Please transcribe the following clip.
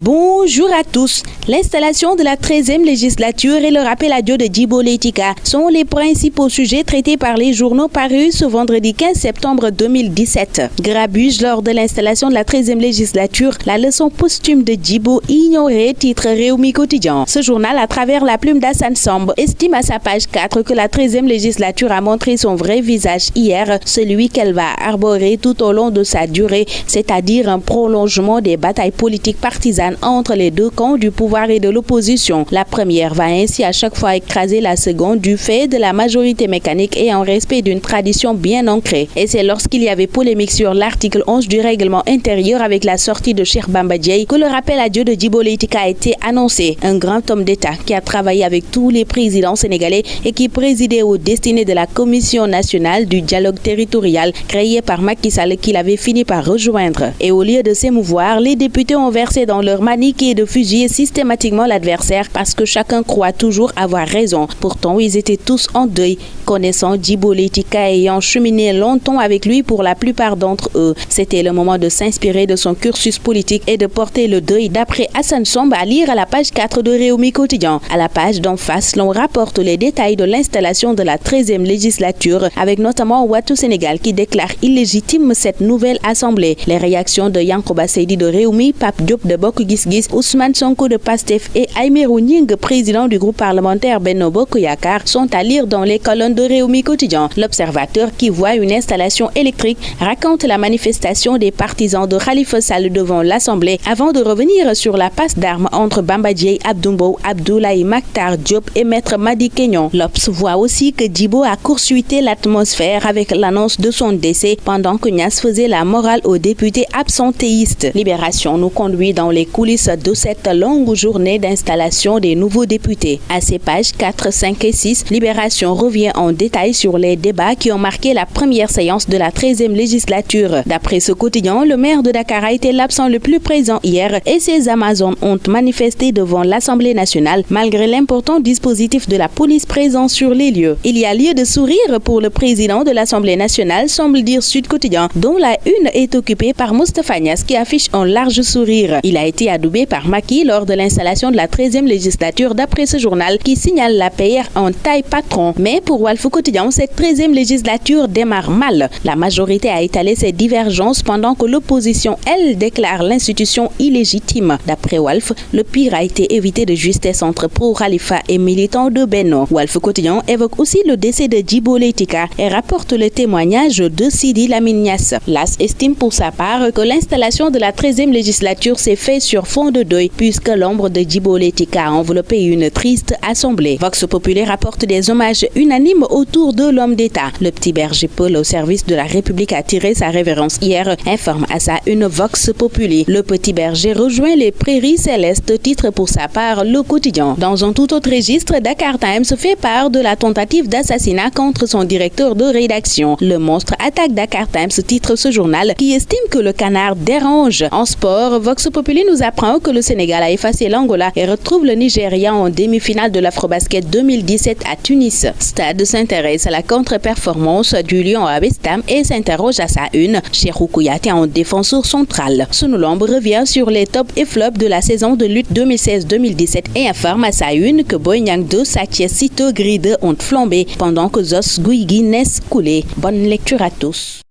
Bonjour à tous. L'installation de la 13e législature et le rappel à Dieu de Djibo Leyti Ka sont les principaux sujets traités par les journaux parus ce vendredi 15 septembre 2017. Grabuge lors de l'installation de la 13e législature, la leçon posthume de Djibo ignorée, titre Réumi Quotidien. Ce journal, à travers la plume d'Assane Samb, estime à sa page 4 que la 13e législature a montré son vrai visage hier, celui qu'elle va arborer tout au long de sa durée, c'est-à-dire un prolongement des batailles politiques partisanes entre les deux camps du pouvoir et de l'opposition. La première va ainsi à chaque fois écraser la seconde du fait de la majorité mécanique et en respect d'une tradition bien ancrée. Et c'est lorsqu'il y avait polémique sur l'article 11 du règlement intérieur avec la sortie de Cheikh Bamba Dièye que le rappel à Dieu de Djibo Leyti Ka a été annoncé. Un grand homme d'État qui a travaillé avec tous les présidents sénégalais et qui présidait aux destinées de la Commission nationale du dialogue territorial créée par Macky Sall qu'il avait fini par rejoindre. Et au lieu de s'émouvoir, les députés ont versé dans leur manique et de fusiller systématiquement l'adversaire parce que chacun croit toujours avoir raison. Pourtant, ils étaient tous en deuil, connaissant Djibo Leyti Ka ayant cheminé longtemps avec lui pour la plupart d'entre eux. C'était le moment de s'inspirer de son cursus politique et de porter le deuil d'après Assane Samb à lire à la page 4 de Réumi Quotidien. À la page d'en face, l'on rapporte les détails de l'installation de la 13e législature avec notamment Wattu Sénégal qui déclare illégitime cette nouvelle assemblée. Les réactions de Yankoba Seydi de Réumi, Pape Diop de Bokk Gis Gis, Ousmane Sonko de Pastef et Aymérou Gningue, président du groupe parlementaire Benno Bokk Yakaar, sont à lire dans les colonnes de Réumi Quotidien. L'Observateur, qui voit une installation électrique, raconte la manifestation des partisans de Khalifa Sall devant l'Assemblée avant de revenir sur la passe d'armes entre Bamba Dièye, Abdou Mbow, Abdoulaye Mactar Diop et Maître Madi Kignon. L'Obs voit aussi que Djibo a court-circuité l'atmosphère avec l'annonce de son décès pendant que Niasse faisait la morale aux députés absentéistes. Libération nous conduit dans les coulisses de cette longue journée d'installation des nouveaux députés. À ses pages 4, 5 et 6, Libération revient en détail sur les débats qui ont marqué la première séance de la 13e législature. D'après ce quotidien, le maire de Dakar a été l'absent le plus présent hier et ses Amazones ont manifesté devant l'Assemblée nationale malgré l'important dispositif de la police présent sur les lieux. Il y a lieu de sourire pour le président de l'Assemblée nationale, semble dire Sud Quotidien, dont la une est occupée par Moustapha Niasse qui affiche un large sourire. Il a été adoubé par Macky lors de l'installation de la 13e législature d'après ce journal qui signale la PR en taille patron. Mais pour Walf Quotidien, cette 13e législature démarre mal. La majorité a étalé ses divergences pendant que l'opposition, elle, déclare l'institution illégitime. D'après Walf, le pire a été évité de justesse entre pro-Khalifa et militants de Benno. Walf Quotidien évoque aussi le décès de Djibo Leyti Ka et rapporte le témoignage de Sidi Lamine Niasse. L'AS estime pour sa part que l'installation de la 13e législature s'est faite sur fond de deuil puisque l'ombre de Djibo Leyti Ka a enveloppé une triste assemblée. Vox Populi rapporte des hommages unanimes autour de l'homme d'État. Le petit berger Paul au service de la République a tiré sa révérence hier, informe à sa une Vox Populi. Le petit berger rejoint les prairies célestes, titre pour sa part le quotidien. Dans un tout autre registre, Dakar Times fait part de la tentative d'assassinat contre son directeur de rédaction. Le monstre attaque Dakar Times, titre ce journal qui estime que le canard dérange. En sport, Vox Populi nous apprend que le Sénégal a effacé l'Angola et retrouve le Nigeria en demi-finale de l'Afrobasket 2017 à Tunis. Stade s'intéresse à la contre-performance du Lion à West Ham et s'interroge à sa une. Cheikhou Kouyaté en défenseur central. Sunulombe revient sur les tops et flops de la saison de lutte 2016-2017 et informe à sa une que Boy Niang 2, Sa Thiès, Siteu, Gris 2 ont flambé pendant que Zoss, Guigui, Ness coulé. Bonne lecture à tous.